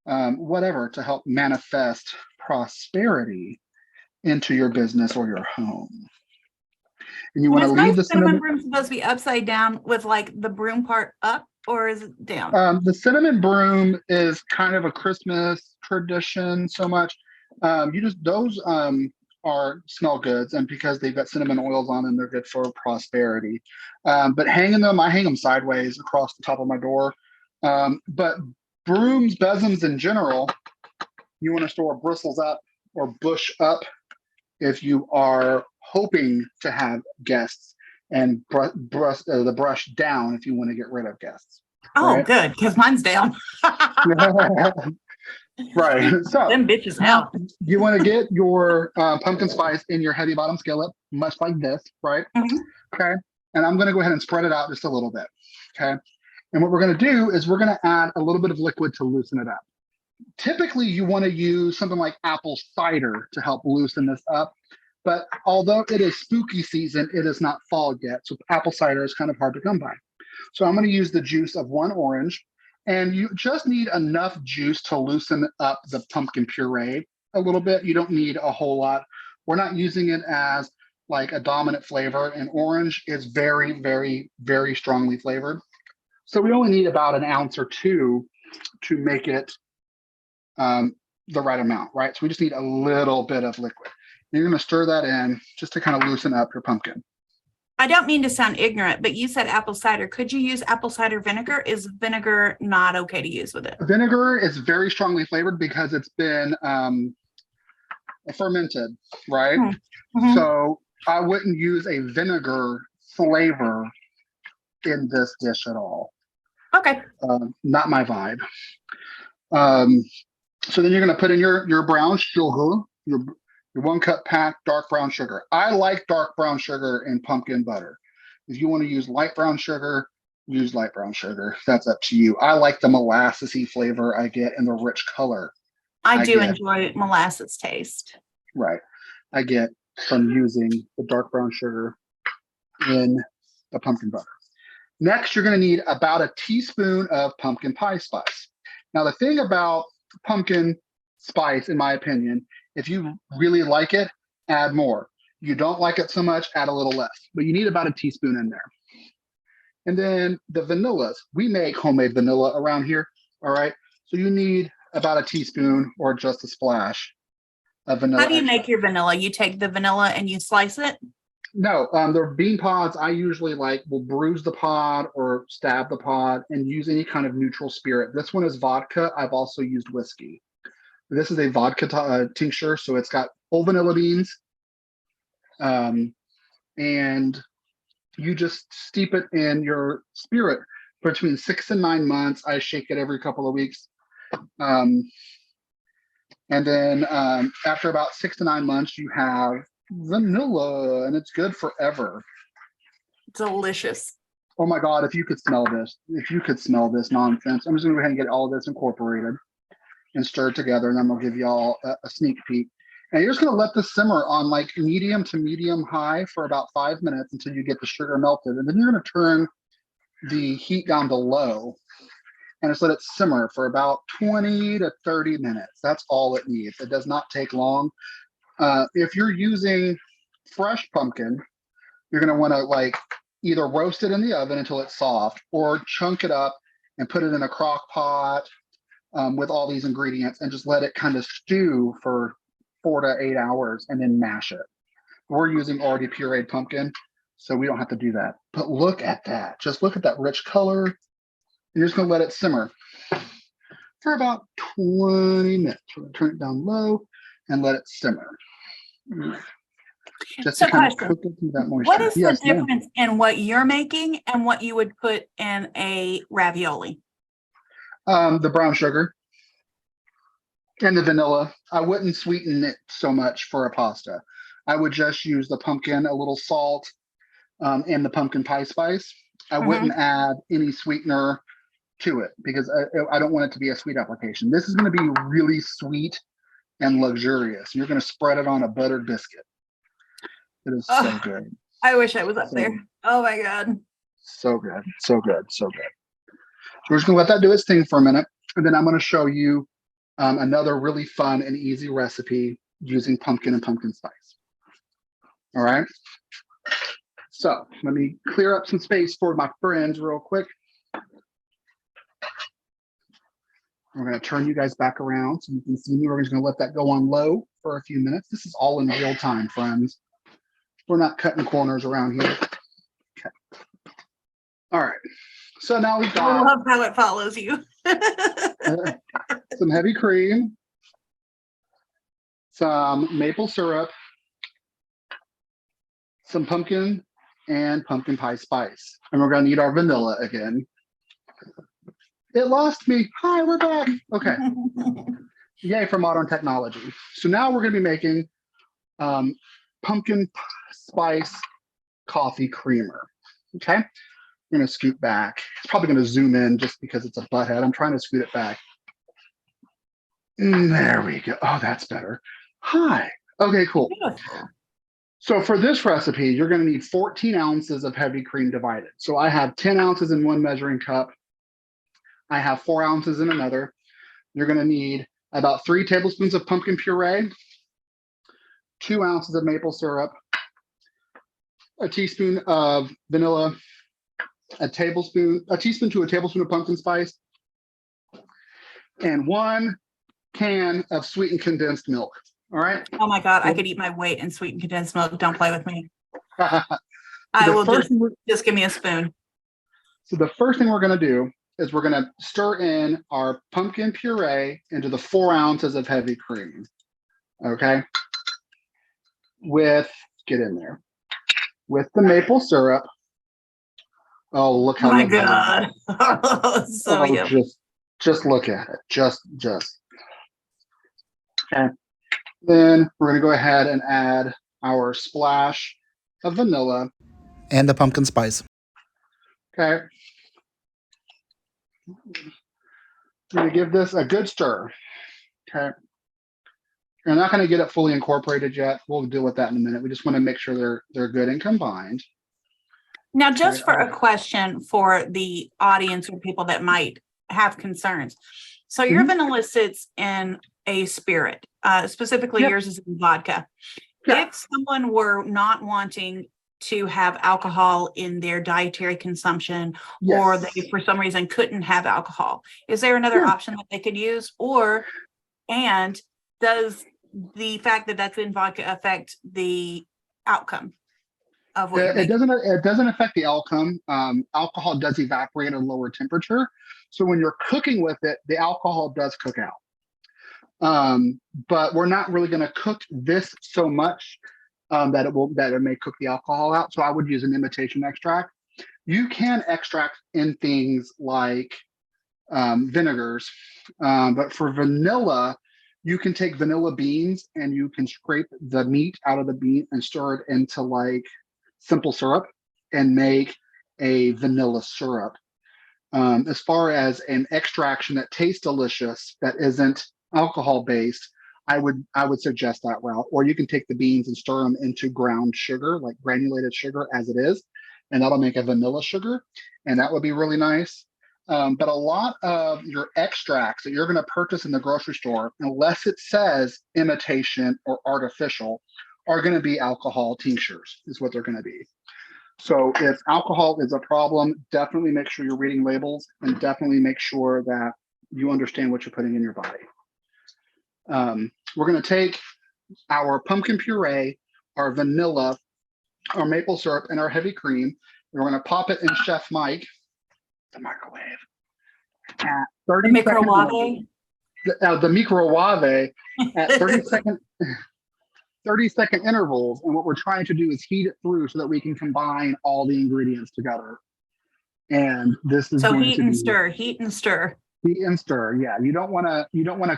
whatever, to help manifest prosperity into your business or your home. And you want to leave the cinnamon broom supposed to be upside down with like the broom part up, or is it down? The cinnamon broom is kind of a Christmas tradition so much. Those are smell goods, and because they've got cinnamon oils on them, they're good for prosperity. But I hang them sideways across the top of my door. But brooms, besoms in general, you want to store bristles up or bush up if you are hoping to have guests, and the brush down if you want to get rid of guests. Oh, right? Good, because mine's down. Right. So them bitches now. You want to get your pumpkin spice in your heavy bottom skillet, much like this, right? Mm-hmm. Okay. And I'm going to go ahead and spread it out just a little bit. Okay. And what we're going to do is we're going to add a little bit of liquid to loosen it up. Typically, you want to use something like apple cider to help loosen this up. But although it is spooky season, it is not fall yet. So apple cider is kind of hard to come by. So I'm going to use the juice of 1 orange. And you just need enough juice to loosen up the pumpkin puree. a little bit. You don't need a whole lot. We're not using it as like a dominant flavor, and orange is very, very, very strongly flavored. So we only need about an ounce or two to make it the right amount, right? So we just need a little bit of liquid. And you're going to stir that in just to kind of loosen up your pumpkin. I don't mean to sound ignorant, but you said apple cider. Could you use apple cider vinegar? Is vinegar not okay to use with it? Vinegar is very strongly flavored because it's been fermented, right? Mm-hmm. So I wouldn't use a vinegar flavor in this dish at all. Okay. Not my vibe. So then you're going to put in your brown sugar, your 1 cup pack dark brown sugar. I like dark brown sugar in pumpkin butter. If you want to use light brown sugar, use light brown sugar. That's up to you. I like the molassesy flavor I get and the rich color. I do enjoy molasses taste. Right. I get from using the dark brown sugar in the pumpkin butter. Next, you're going to need about a teaspoon of pumpkin pie spice. Now, the thing about pumpkin spice, in my opinion, if you really like it, add more. You don't like it so much, add a little less. But you need about a teaspoon in there. And then the vanillas. We make homemade vanilla around here, all right? So you need about a teaspoon or just a splash of vanilla. How do you make your vanilla? You take the vanilla and you slice it? No, the bean pods, I usually will bruise the pod or stab the pod and use any kind of neutral spirit. This one is vodka. I've also used whiskey. This is a vodka tincture, so it's got whole vanilla beans. And you just steep it in your spirit between 6 and 9 months. I shake it every couple of weeks. And then after about 6 to 9 months, you have vanilla, and it's good forever. Delicious. Oh my God, if you could smell this nonsense. I'm just gonna go ahead and get all of this incorporated and stirred together, and then we'll give you all a sneak peek. And you're just gonna let this simmer on like medium to medium high for about 5 minutes until you get the sugar melted. And then you're gonna turn the heat down to low and just let it simmer for about 20 to 30 minutes. That's all it needs. It does not take long. If you're using fresh pumpkin, you're going to want to either roast it in the oven until it's soft or chunk it up and put it in a crock pot with all these ingredients and just let it kind of stew for 4 to 8 hours and then mash it. We're using already pureed pumpkin, so we don't have to do that. But look at that. Just look at that rich color. You're just going to let it simmer for about 20 minutes. We're going to turn it down low and let it simmer. Just so to kind question, of cook it through that moisture. what is the difference in what you're making and what you would put in a ravioli? The brown sugar and the vanilla. I wouldn't sweeten it so much for a pasta. I would just use the pumpkin, a little salt, and the pumpkin pie spice. I wouldn't add any sweetener to it because I don't want it to be a sweet application. This is going to be really sweet and luxurious. You're going to spread it on a buttered biscuit. It is so good. I wish I was up there. Oh my God. So good. So good. So good. So we're just going to let that do its thing for a minute. And then I'm going to show you another really fun and easy recipe using pumpkin and pumpkin spice. All right. So let me clear up some space for my friends real quick. We're going to turn you guys back around so you can see me. We're just going to let that go on low for a few minutes. This is all in real time, friends. We're not cutting corners around here. Okay. All right. So now we've got. I love how it follows you. Some heavy cream, some maple syrup, some pumpkin, and pumpkin pie spice. And we're going to need our vanilla again. It lost me. Hi, we're back. Okay. Yay for modern technology. So now we're going to be making pumpkin spice coffee creamer. Okay. I'm going to scoot back. It's probably going to zoom in just because it's a butt head. I'm trying to scoot it back. There we go. Oh, that's better. Hi. Okay, cool. So for this recipe, you're going to need 14 ounces of heavy cream divided. So I have 10 ounces in one measuring cup. I have 4 ounces in another. You're going to need about 3 tablespoons of pumpkin puree, 2 ounces of maple syrup, a teaspoon of vanilla, a teaspoon to a tablespoon of pumpkin spice, and 1 can of sweetened condensed milk. All right. Oh my God, I could eat my weight in sweetened condensed milk. Don't play with me. So I will just give me a spoon. So the first thing we're going to do is we're going to stir in our pumpkin puree into the 4 ounces of heavy cream. Okay. Get in there. With the maple syrup. Oh, look how Oh my lovely that God. is. So yummy. Just look at it. Just. Okay. Then we're going to go ahead and add our splash of vanilla. And the pumpkin spice. Okay. I'm going to give this a good stir. Okay. You're not going to get it fully incorporated yet. We'll deal with that in a minute. We just want to make sure they're good and combined. Now, just for a question for the audience or people that might have concerns. So your vanilla sits in a spirit, specifically yours is in vodka. Yeah. If someone were not wanting to have alcohol in their dietary consumption, or they for some reason couldn't have alcohol, is there another option that they could use? And does the fact that that's in vodka affect the outcome of what it doesn't affect the outcome. Alcohol does evaporate at a lower temperature, so when you're cooking with it, the alcohol does cook out. But we're not really going to cook this so much that it may cook the alcohol out. So I would use an imitation extract. You can extract in things like vinegars, but for vanilla, you can take vanilla beans and you can scrape the meat out of the bean and stir it into like simple syrup and make a vanilla syrup. As far as an extraction that tastes delicious that isn't alcohol based, I would suggest that route. Or you can take the beans and stir them into ground sugar, like granulated sugar as it is, and that'll make a vanilla sugar, and that would be really nice. But a lot of your extracts that you're going to purchase in the grocery store, unless it says imitation or artificial, are going to be alcohol tinctures, is what they're going to be. So if alcohol is a problem, definitely make sure you're reading labels and definitely make sure that you understand what you're putting in your body. We're going to take our pumpkin puree, our vanilla, our maple syrup, and our heavy cream, and we're going to pop it in Chef Mike, the microwave, at 30 microwave. The microwave at 30-second intervals. And what we're trying to do is heat it through so that we can combine all the ingredients together. And this is heat and stir. Heat and stir. Yeah, you don't want to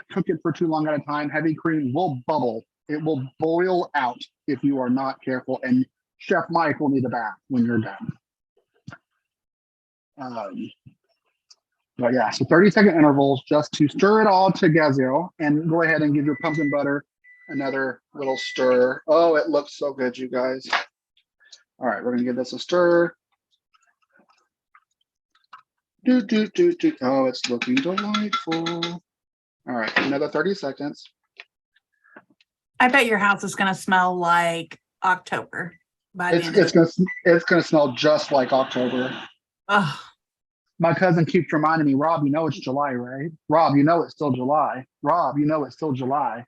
cook it for too long at a time. Heavy cream will bubble. It will boil out if you are not careful. And Chef Mike will need a bath when you're done. But yeah, so 30-second intervals just to stir it all together, and go ahead and give your pumpkin butter another little stir. Oh, it looks so good, you guys. All right, we're gonna give this a stir. Oh, it's looking delightful. All right, another 30 seconds. I bet your house is gonna smell like October by the end of it's gonna smell just like October. Oh. My cousin keeps reminding me, Rob, you know it's July, right? Rob, you know it's still July. Rob, you know it's still July.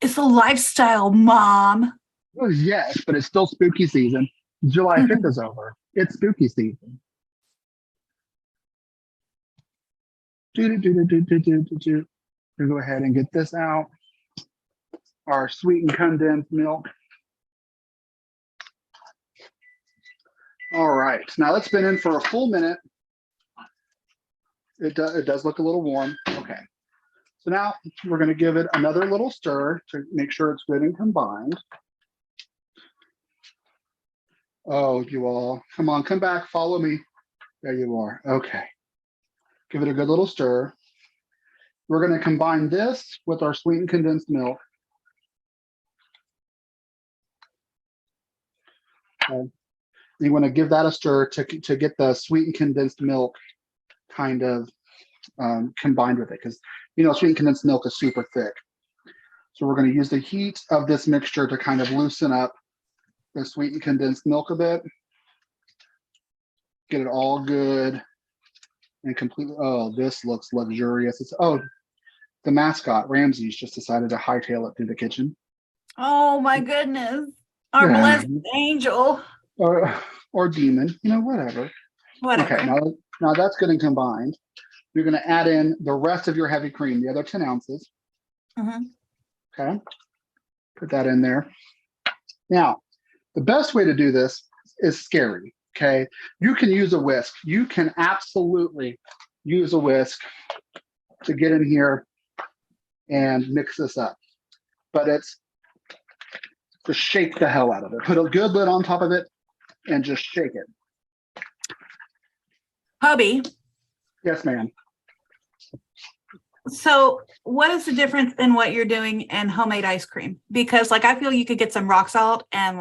It's a lifestyle, Mom. Oh, yes, but it's still spooky season. July 5th is over. It's spooky season. We'll go ahead and get this out. Our sweetened condensed milk. All right, now it's been in for a full minute. It does look a little warm. Okay, so now we're going to give it another little stir to make sure it's good and combined. Oh, you all, come on, come back, follow me. There you are. Okay, give it a good little stir. We're going to combine this with our sweetened condensed milk. Okay. You want to give that a stir to get the sweetened condensed milk kind of combined with it, because sweetened condensed milk is super thick. So we're going to use the heat of this mixture to kind of loosen up the sweetened condensed milk a bit. Get it all good and completely. Oh, this looks luxurious. The mascot, Ramses, just decided to hightail it through the kitchen. Oh my goodness. Our blessed angel. Or demon, whatever. Whatever. Okay, now that's good and combined. You're going to add in the rest of your heavy cream, the other 10 ounces. Okay, put that in there. Now, the best way to do this is scary. Okay, you can use a whisk. You can absolutely use a whisk to get in here and mix this up. But it's to shake the hell out of it. Put a good lid on top of it and just shake it. Hubby. Yes, ma'am. So what is the difference in what you're doing and homemade ice cream? Because I feel you could get some rock salt and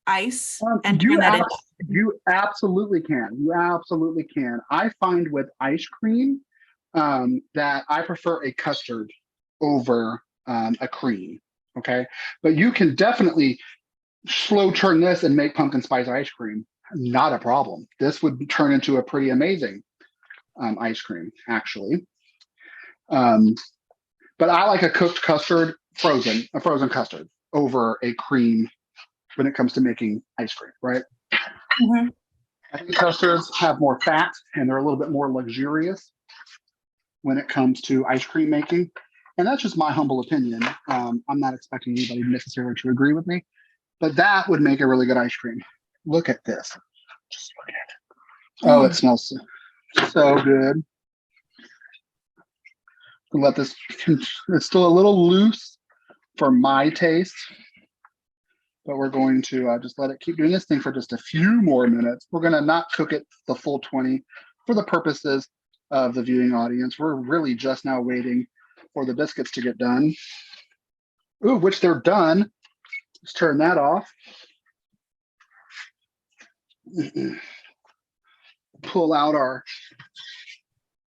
ice and turn that into. You absolutely can. You absolutely can. I find with ice cream that I prefer a custard over a cream. Okay. But you can definitely slow turn this and make pumpkin spice ice cream. Not a problem. This would turn into a pretty amazing ice cream, actually. But I like a cooked custard, a frozen custard over a cream when it comes to making ice cream, right? I think custards have more fat and they're a little bit more luxurious when it comes to ice cream making. And that's just my humble opinion. I'm not expecting anybody necessarily to agree with me, but that would make a really good ice cream. Look at this. Just look at it. Oh, it smells so good. Let this, it's still a little loose for my taste, but we're going to just let it keep doing this thing for just a few more minutes. We're going to not cook it the full 20 for the purposes of the viewing audience. We're really just now waiting for the biscuits to get done. Ooh, which they're done. Let's turn that off. Pull out our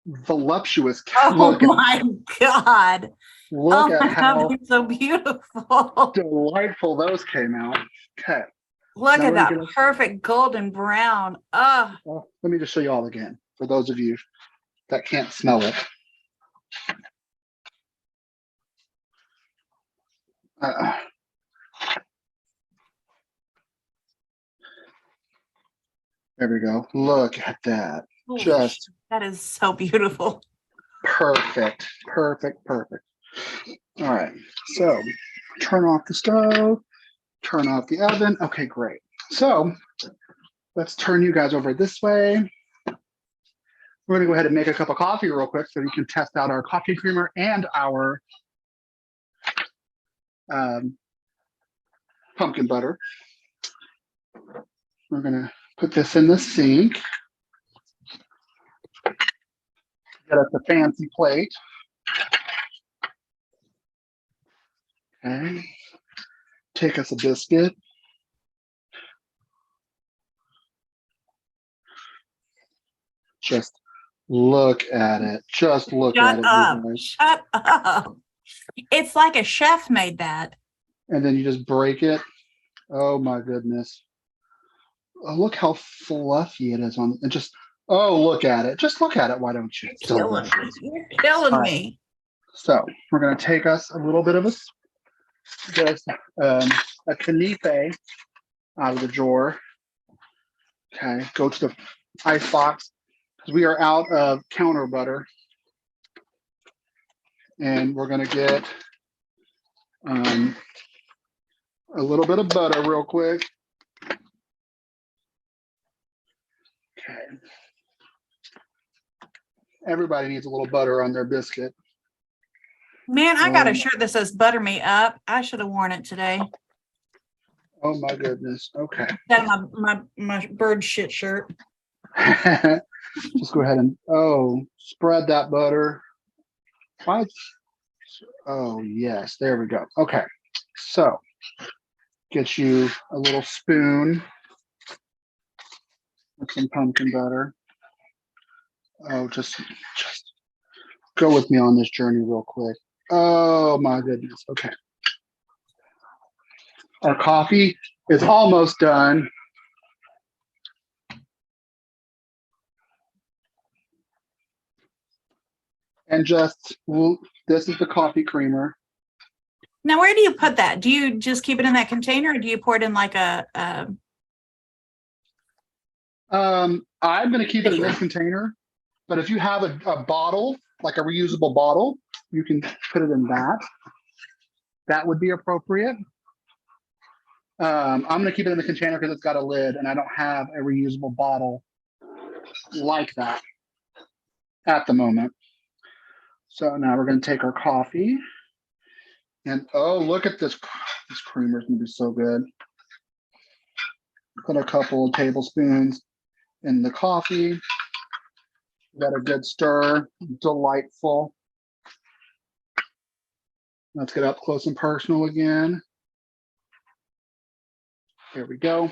voluptuous. Oh my God. Look at how so beautiful. delightful those came out. Okay. Look at that perfect golden brown. Well, let me just show you all again for those of you that can't smell it. There we go. Look at that. Just that is so beautiful. Perfect. Perfect. Perfect. All right. So turn off the stove, turn off the oven. Okay, great. So let's turn you guys over this way. We're going to go ahead and make a cup of coffee real quick so you can test out our coffee creamer and our pumpkin butter. We're going to put this in the sink. Get us a fancy plate. Okay. Take us a biscuit. Just look at it. Just look at it. Shut up. It's like a chef made that. And then you just break it. Oh my goodness. Oh, look how fluffy it is on and just look at it. Just look at it. Why don't you? You're killing me. So we're gonna take us a little bit of a knife out of the drawer. Okay, go to the ice box because we are out of counter butter. And we're gonna get a little bit of butter real quick. Okay. Everybody needs a little butter on their biscuit. Man, I got a shirt that says butter me up. I should have worn it today. Oh my goodness. Okay. That's my bird shit shirt. Just go ahead and spread that butter. What? Oh yes, there we go. Okay. So get you a little spoon with some pumpkin butter. Oh, just Go with me on this journey real quick. Oh my goodness. Okay. Our coffee is almost done. And this is the coffee creamer. Now, where do you put that? Do you just keep it in that container, or do you pour it in like I'm going to keep it in this container, but if you have a bottle, like a reusable bottle, you can put it in that. That would be appropriate. I'm going to keep it in the container because it's got a lid, and I don't have a reusable bottle like that at the moment. So now we're going to take our coffee, and oh, look at this. This creamer is going to be so good. Put a couple of tablespoons in the coffee. Got a good stir. Delightful. Let's get up close and personal again. Here we go.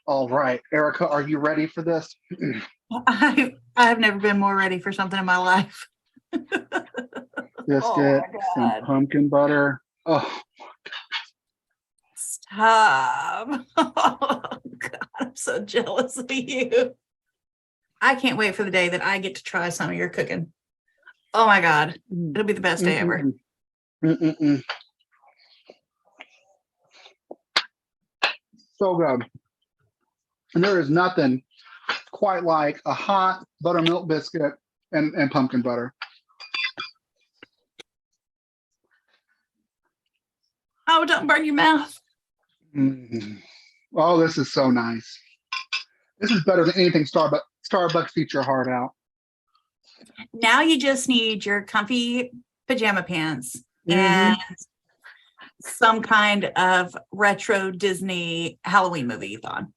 All right, Erica, are you ready for this? I have never been more ready for something in my life. Biscuit, some pumpkin butter. Oh, stop. Oh, God, I'm so jealous of you. I can't wait for the day that I get to try some of your cooking. Oh my God, it'll be the best day ever. So good. And there is nothing quite like a hot buttermilk biscuit and pumpkin butter. Oh, don't burn your mouth. Oh, this is so nice. This is better than anything Starbucks eats your heart out. Now you just need your comfy pajama pants and some kind of retro Disney Halloween movie on.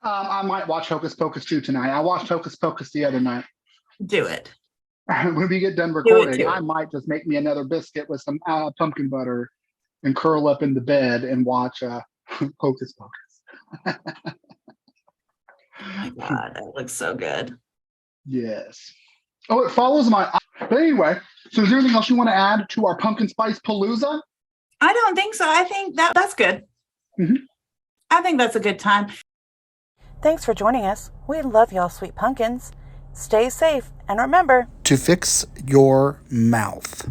I might watch Hocus Pocus 2 tonight. I watched Hocus Pocus the other night. Do it. When we get done recording, I might just make me another biscuit with some pumpkin butter and curl up in the bed and watch Hocus Pocus. Oh my God, that looks so good. Yes. Oh, it follows my. But anyway, so is there anything else you want to add to our pumpkin spice palooza? I don't think so. I think that's good. I think that's a good time. Thanks for joining us. We love y'all, sweet pumpkins. Stay safe, and remember To fix your mouth.